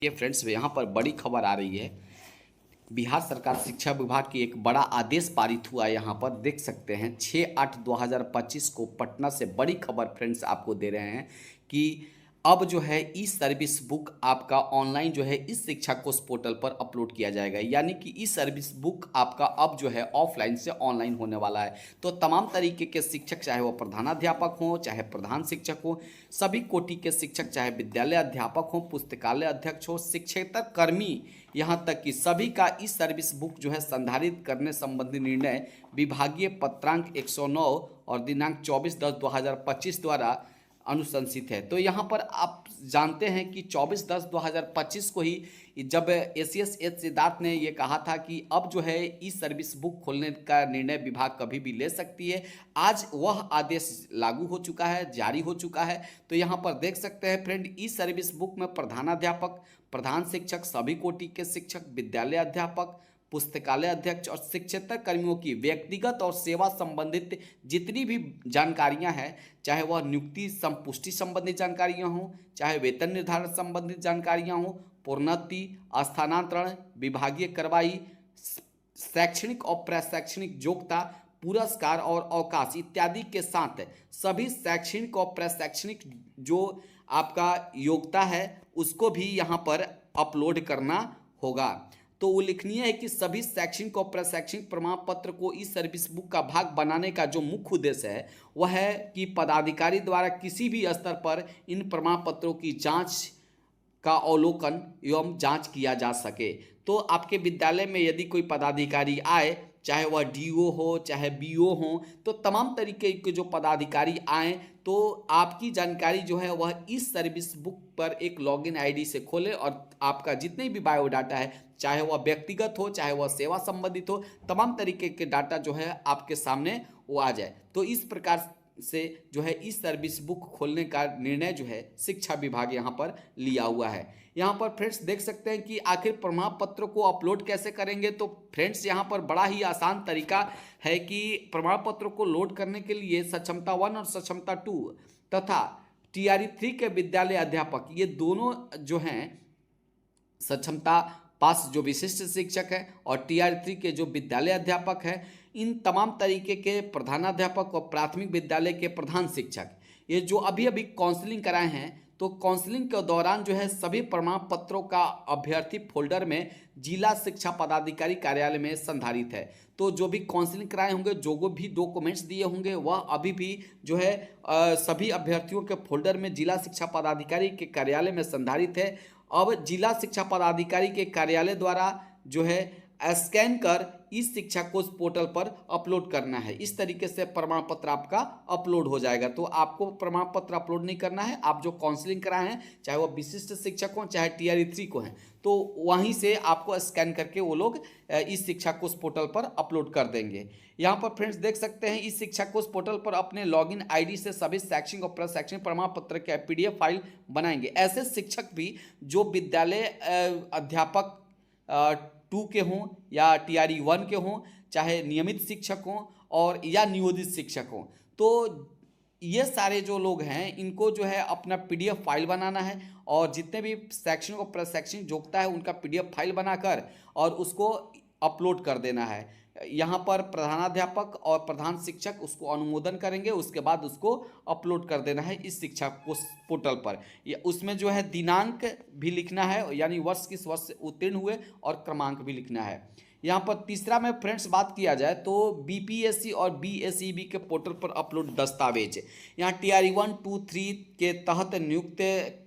ये फ्रेंड्स यहाँ पर बड़ी खबर आ रही है। बिहार सरकार शिक्षा विभाग की एक बड़ा आदेश पारित हुआ है। यहाँ पर देख सकते हैं 6/8/2025 को पटना से बड़ी खबर फ्रेंड्स आपको दे रहे हैं कि अब जो है ई सर्विस बुक आपका ऑनलाइन जो है इस शिक्षा कोर्स पोर्टल पर अपलोड किया जाएगा। यानी कि ई सर्विस बुक आपका अब जो है ऑफलाइन से ऑनलाइन होने वाला है। तो तमाम तरीके के शिक्षक, चाहे वो प्रधानाध्यापक हो, चाहे प्रधान शिक्षक हो, सभी कोटि के शिक्षक, चाहे विद्यालय अध्यापक हो, पुस्तकालय अध्यक्ष हो, शिक्षेतर कर्मी, यहाँ तक कि सभी का ई सर्विस बुक जो है संधारित करने संबंधी निर्णय विभागीय पत्रांक 109 और दिनांक 24/10/2025 द्वारा अनुशंसित है। तो यहाँ पर आप जानते हैं कि 24/10/2025 को ही जब एसीएस एच सिद्धार्थ ने ये कहा था कि अब जो है ई सर्विस बुक खोलने का निर्णय विभाग कभी भी ले सकती है, आज वह आदेश लागू हो चुका है, जारी हो चुका है। तो यहाँ पर देख सकते हैं फ्रेंड, ई सर्विस बुक में प्रधानाध्यापक, प्रधान शिक्षक, सभी कोटि के शिक्षक, विद्यालय अध्यापक, पुस्तकालय अध्यक्ष और शिक्षेतर कर्मियों की व्यक्तिगत और सेवा संबंधित जितनी भी जानकारियां हैं, चाहे वह नियुक्ति संपुष्टि संबंधित जानकारियां हों, चाहे वेतन निर्धारण संबंधित जानकारियां हों, प्रोन्नति, स्थानांतरण, विभागीय कार्रवाई, शैक्षणिक और प्रशैक्षणिक योग्यता, पुरस्कार और अवकाश इत्यादि के साथ सभी शैक्षणिक और प्रशैक्षणिक जो आपका योग्यता है उसको भी यहाँ पर अपलोड करना होगा। तो उल्लेखनीय है कि सभी शैक्षणिक और प्रशैक्षणिक प्रमाण पत्र को ई सर्विस बुक का भाग बनाने का जो मुख्य उद्देश्य है वह है कि पदाधिकारी द्वारा किसी भी स्तर पर इन प्रमाण पत्रों की जांच का अवलोकन एवं जांच किया जा सके। तो आपके विद्यालय में यदि कोई पदाधिकारी आए, चाहे वह डीओ हो, चाहे बीओ हो, तो तमाम तरीके के जो पदाधिकारी आए तो आपकी जानकारी जो है वह इस सर्विस बुक पर एक लॉगिन आईडी से खोलें और आपका जितने भी बायोडाटा है, चाहे वह व्यक्तिगत हो, चाहे वह सेवा संबंधित हो, तमाम तरीके के डाटा जो है आपके सामने वो आ जाए। तो इस प्रकार से जो है इस सर्विस बुक खोलने का निर्णय जो है शिक्षा विभाग यहाँ पर लिया हुआ है। यहाँ पर फ्रेंड्स देख सकते हैं कि आखिर प्रमाण पत्र को अपलोड कैसे करेंगे। तो फ्रेंड्स यहाँ पर बड़ा ही आसान तरीका है कि प्रमाण पत्र को लोड करने के लिए सक्षमता 1 और सक्षमता 2 तथा टीआरई 3 के विद्यालय अध्यापक, ये दोनों जो हैं सक्षमता पास जो विशिष्ट शिक्षक है और टीआर 3 के जो विद्यालय अध्यापक है, इन तमाम तरीके के प्रधानाध्यापक और प्राथमिक विद्यालय के प्रधान शिक्षक, ये जो अभी अभी काउंसलिंग कराए हैं, तो काउंसलिंग के दौरान जो है सभी प्रमाण पत्रों का अभ्यर्थी फोल्डर में जिला शिक्षा पदाधिकारी कार्यालय में संधारित है। तो जो भी काउंसलिंग कराए होंगे, जो भी डॉक्यूमेंट्स दिए होंगे, वह अभी भी जो है सभी अभ्यर्थियों के फोल्डर में जिला शिक्षा पदाधिकारी के कार्यालय में संधारित है। अब जिला शिक्षा पदाधिकारी के कार्यालय द्वारा जो है स्कैन कर इस शिक्षा कोर्स पोर्टल पर अपलोड करना है। इस तरीके से प्रमाण पत्र आपका अपलोड हो जाएगा। तो आपको प्रमाण पत्र अपलोड नहीं करना है, आप जो काउंसलिंग कराए हैं, चाहे वो विशिष्ट शिक्षक हो, चाहे टीआरई 3 को हैं, तो वहीं से आपको स्कैन करके वो लोग इस शिक्षा कोर्स पोर्टल पर अपलोड कर देंगे। यहाँ पर फ्रेंड्स देख सकते हैं इस शिक्षा कोर्स पोर्टल पर अपने लॉगिन आईडी से सभी शैक्षणिक और प्रशैक्षणिक प्रमाण पत्र के पीडीएफ फाइल बनाएंगे। ऐसे शिक्षक भी जो विद्यालय अध्यापक 2 के हों या टीआरई 1 के हों, चाहे नियमित शिक्षक हों और या नियोजित शिक्षक हों, तो ये सारे जो लोग हैं इनको जो है अपना पीडीएफ फाइल बनाना है और जितने भी शैक्षणिक और प्रशैक्षणिक योग्यता है उनका पीडीएफ फाइल बनाकर और उसको अपलोड कर देना है। यहाँ पर प्रधानाध्यापक और प्रधान शिक्षक उसको अनुमोदन करेंगे, उसके बाद उसको अपलोड कर देना है इस शिक्षा कोर्स पोर्टल पर। उसमें जो है दिनांक भी लिखना है, यानी वर्ष किस वर्ष से उत्तीर्ण हुए, और क्रमांक भी लिखना है। यहाँ पर तीसरा में फ्रेंड्स बात किया जाए तो बीपीएससी और बीएसईबी के पोर्टल पर अपलोड दस्तावेज, यहाँ टीआरई 1, 2, 3 के तहत नियुक्त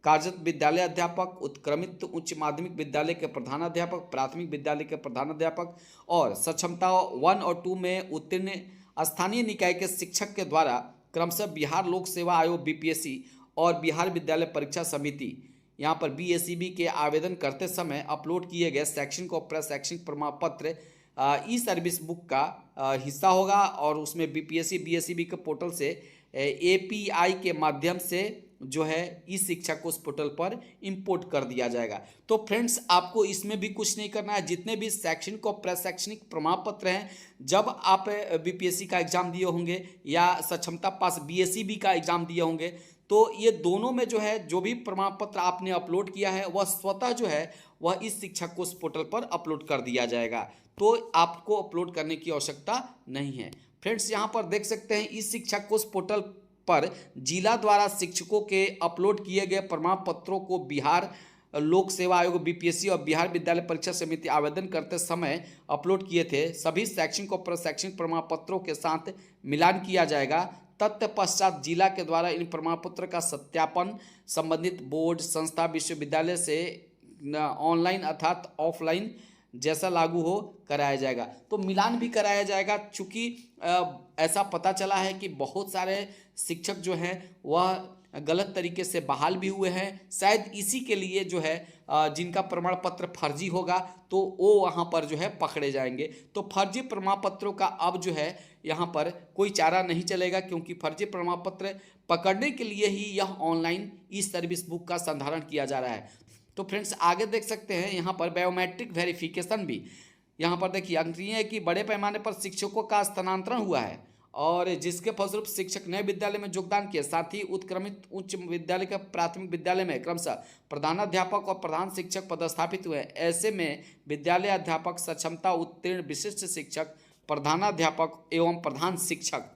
कार्यरत विद्यालय अध्यापक, उत्क्रमित उच्च माध्यमिक विद्यालय के प्रधानाध्यापक, प्राथमिक विद्यालय के प्रधानाध्यापक और सक्षमता 1 और 2 में उत्तीर्ण स्थानीय निकाय के शिक्षक के द्वारा क्रमशः बिहार लोक सेवा आयोग बीपीएससी और बिहार विद्यालय परीक्षा समिति यहाँ पर बीएसईबी के आवेदन करते समय अपलोड किए गए शैक्षणिक और प्रशैक्षणिक प्रमाण पत्र ई सर्विस बुक का हिस्सा होगा और उसमें बीपीएससी बीएसईबी के पोर्टल से एपीआई के माध्यम से जो है इस शिक्षा कोर्स पोर्टल पर इंपोर्ट कर दिया जाएगा। तो फ्रेंड्स आपको इसमें भी कुछ नहीं करना है। जितने भी शैक्षणिक और प्रशैक्षणिक प्रमाण पत्र हैं, जब आप बीपीएससी का एग्जाम दिए होंगे या सक्षमता पास बीएसईबी का एग्जाम दिए होंगे, तो ये दोनों में जो है जो भी प्रमाण पत्र आपने अपलोड किया है वह स्वतः जो है वह इस शिक्षा कोश पोर्टल पर अपलोड कर दिया जाएगा, तो आपको अपलोड करने की आवश्यकता नहीं है। फ्रेंड्स यहाँ पर देख सकते हैं इस शिक्षा कोश पोर्टल पर जिला द्वारा शिक्षकों के अपलोड किए गए प्रमाण पत्रों को बिहार लोक सेवा आयोग बीपीएससी और बिहार विद्यालय परीक्षा समिति आवेदन करते समय अपलोड किए थे सभी शैक्षणिक और प्रशैक्षणिक प्रमाण पत्रों के साथ मिलान किया जाएगा। तत्पश्चात जिला के द्वारा इन प्रमाण पत्र का सत्यापन संबंधित बोर्ड संस्था विश्वविद्यालय से ऑनलाइन अर्थात ऑफलाइन जैसा लागू हो कराया जाएगा। तो मिलान भी कराया जाएगा, चूँकि ऐसा पता चला है कि बहुत सारे शिक्षक जो हैं वह गलत तरीके से बहाल भी हुए हैं, शायद इसी के लिए जो है जिनका प्रमाण पत्र फर्जी होगा तो वो वहाँ पर जो है पकड़े जाएंगे। तो फर्जी प्रमाण पत्रों का अब जो है यहाँ पर कोई चारा नहीं चलेगा, क्योंकि फर्जी प्रमाण पत्र पकड़ने के लिए ही यह ऑनलाइन ई सर्विस बुक का संधारण किया जा रहा है। तो फ्रेंड्स आगे देख सकते हैं यहाँ पर बायोमेट्रिक वेरिफिकेशन भी यहाँ पर देखिए अंकनीय है कि बड़े पैमाने पर शिक्षकों का स्थानांतरण हुआ है और जिसके फलस्वरूप शिक्षक नए विद्यालय में योगदान किए, साथ ही उत्क्रमित उच्च विद्यालय के प्राथमिक विद्यालय में क्रमशः प्रधानाध्यापक और प्रधान शिक्षक पदस्थापित हुए। ऐसे में विद्यालय अध्यापक, सक्षमता उत्तीर्ण विशिष्ट शिक्षक, प्रधानाध्यापक एवं प्रधान शिक्षक,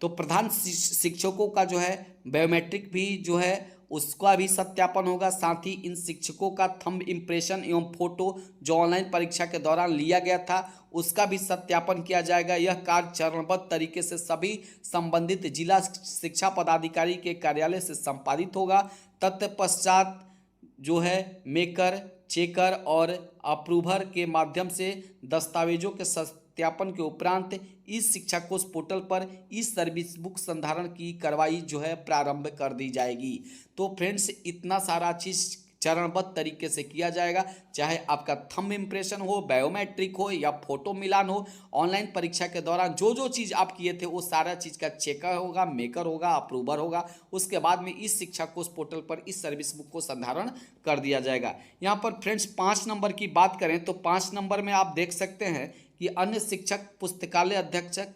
तो प्रधान शिक्षकों का जो है बायोमेट्रिक भी जो है उसका भी सत्यापन होगा। साथ ही इन शिक्षकों का थंब इम्प्रेशन एवं फोटो जो ऑनलाइन परीक्षा के दौरान लिया गया था उसका भी सत्यापन किया जाएगा। यह कार्य चरणबद्ध तरीके से सभी संबंधित जिला शिक्षा पदाधिकारी के कार्यालय से संपादित होगा। तत्पश्चात जो है मेकर, चेकर और अप्रूवर के माध्यम से दस्तावेजों के सत्यापन के उपरांत इस शिक्षा कोश पोर्टल पर इस सर्विस बुक संधारण की कार्रवाई जो है प्रारंभ कर दी जाएगी। तो फ्रेंड्स इतना सारा चीज़ चरणबद्ध तरीके से किया जाएगा, चाहे आपका थंब इम्प्रेशन हो, बायोमेट्रिक हो या फोटो मिलान हो। ऑनलाइन परीक्षा के दौरान जो जो चीज़ आप किए थे वो सारा चीज़ का चेकर होगा, मेकर होगा, अप्रूवर होगा। उसके बाद में इस शिक्षा कोश पोर्टल पर इस सर्विस बुक को संधारण कर दिया जाएगा। यहाँ पर फ्रेंड्स 5 नंबर की बात करें तो 5 नंबर में आप देख सकते हैं कि अन्य शिक्षक, पुस्तकालय अध्यक्षक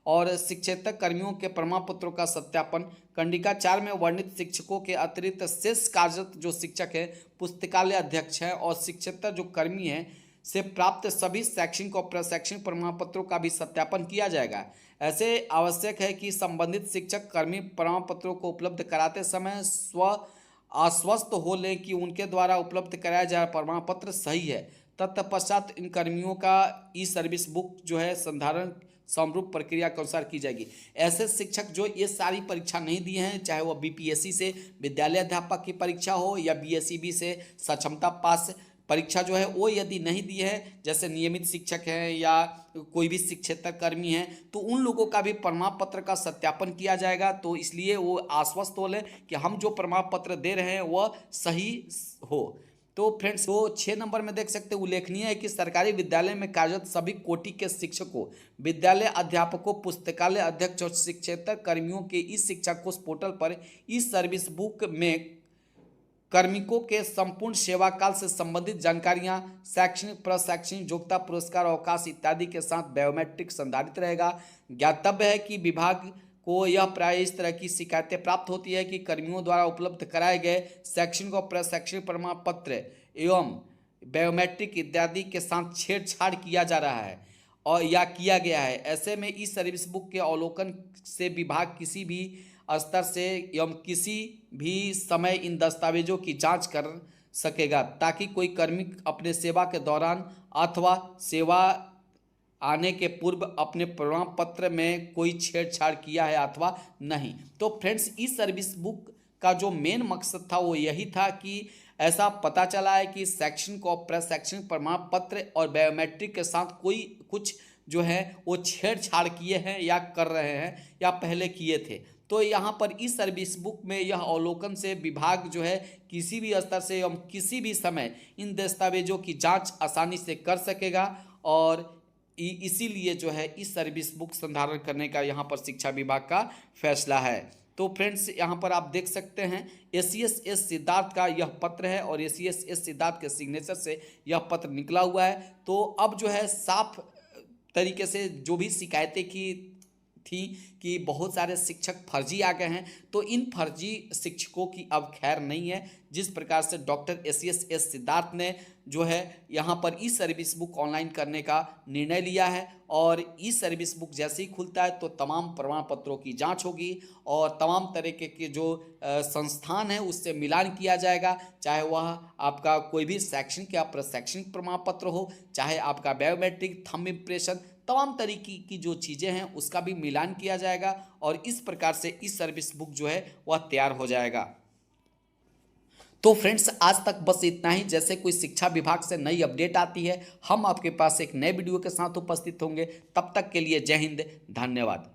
और शिक्षेतर कर्मियों के प्रमाण पत्रों का सत्यापन। कंडिका 4 में वर्णित शिक्षकों के अतिरिक्त शेष कार्यरत जो शिक्षक है, पुस्तकालय अध्यक्ष है और शिक्षेतर जो कर्मी है से प्राप्त सभी शैक्षणिक और प्रशैक्षणिक प्रमाण पत्रों का भी सत्यापन किया जाएगा। ऐसे आवश्यक है कि संबंधित शिक्षक कर्मी प्रमाण पत्रों को उपलब्ध कराते समय आश्वस्त हो लें कि उनके द्वारा उपलब्ध कराया जा रहा प्रमाण पत्र सही है। तत्पश्चात इन कर्मियों का ई सर्विस बुक जो है संधारण समरूप प्रक्रिया के अनुसार की जाएगी। ऐसे शिक्षक जो ये सारी परीक्षा नहीं दिए हैं, चाहे वह बीपीएससी से विद्यालय अध्यापक की परीक्षा हो या बीएसईबी से सक्षमता पास परीक्षा जो है वो यदि नहीं दी है, जैसे नियमित शिक्षक हैं या कोई भी शिक्षेतर कर्मी हैं, तो उन लोगों का भी प्रमाण पत्र का सत्यापन किया जाएगा। तो इसलिए वो आश्वस्त हो लें कि हम जो प्रमाण पत्र दे रहे हैं वह सही हो। तो फ्रेंड्स वो 6 नंबर में देख सकते हैं उल्लेखनीय है कि सरकारी विद्यालय में कार्यरत सभी कोटि के शिक्षकों, विद्यालय अध्यापकों, पुस्तकालय अध्यक्ष और शिक्षेतर कर्मियों के इस शिक्षा कोश पोर्टल पर इस सर्विस बुक में कार्मिकों के संपूर्ण सेवा काल से संबंधित जानकारियां, शैक्षणिक, प्रशैक्षणिक योग्यता, पुरस्कार, अवकाश इत्यादि के साथ बायोमेट्रिक संधारित रहेगा। ज्ञातव्य है कि विभाग को यह प्राय इस तरह की शिकायतें प्राप्त होती है कि कर्मियों द्वारा उपलब्ध कराए गए शैक्षणिक और प्रशैक्षणिक प्रमाण पत्र एवं बायोमेट्रिक इत्यादि के साथ छेड़छाड़ किया जा रहा है और या किया गया है। ऐसे में इस सर्विस बुक के अवलोकन से विभाग किसी भी स्तर से एवं किसी भी समय इन दस्तावेजों की जांच कर सकेगा, ताकि कोई कर्मी अपने सेवा के दौरान अथवा सेवा आने के पूर्व अपने प्रमाण पत्र में कोई छेड़छाड़ किया है अथवा नहीं। तो फ्रेंड्स इस सर्विस बुक का जो मेन मकसद था वो यही था कि ऐसा पता चला है कि शैक्षणिक और प्रशैक्षणिक प्रमाण पत्र और बायोमेट्रिक के साथ कोई कुछ जो है वो छेड़छाड़ किए हैं या कर रहे हैं या पहले किए थे। तो यहाँ पर इस सर्विस बुक में यह अवलोकन से विभाग जो है किसी भी स्तर से एवं किसी भी समय इन दस्तावेजों की जांच आसानी से कर सकेगा और इसीलिए जो है इस सर्विस बुक संधारण करने का यहाँ पर शिक्षा विभाग का फैसला है। तो फ्रेंड्स यहाँ पर आप देख सकते हैं एसीएस सिद्धार्थ का यह पत्र है और एसीएस सिद्धार्थ के सिग्नेचर से यह पत्र निकला हुआ है। तो अब जो है साफ तरीके से जो भी शिकायतें थी कि बहुत सारे शिक्षक फर्जी आ गए हैं, तो इन फर्जी शिक्षकों की अब खैर नहीं है। जिस प्रकार से डॉक्टर एस सिद्धार्थ ने जो है यहाँ पर ई सर्विस बुक ऑनलाइन करने का निर्णय लिया है, और ई सर्विस बुक जैसे ही खुलता है तो तमाम प्रमाण पत्रों की जांच होगी और तमाम तरीके के जो संस्थान है उससे मिलान किया जाएगा, चाहे वह आपका कोई भी शैक्षणिक या प्रशैक्षणिक प्रमाण पत्र हो, चाहे आपका बायोमेट्रिक, थंब इम्प्रेशन, तमाम तरीके की जो चीज़ें हैं उसका भी मिलान किया जाएगा और इस प्रकार से ई सर्विस बुक जो है वह तैयार हो जाएगा। तो फ्रेंड्स, आज तक बस इतना ही। जैसे कोई शिक्षा विभाग से नई अपडेट आती है हम आपके पास एक नए वीडियो के साथ उपस्थित होंगे। तब तक के लिए जय हिंद, धन्यवाद।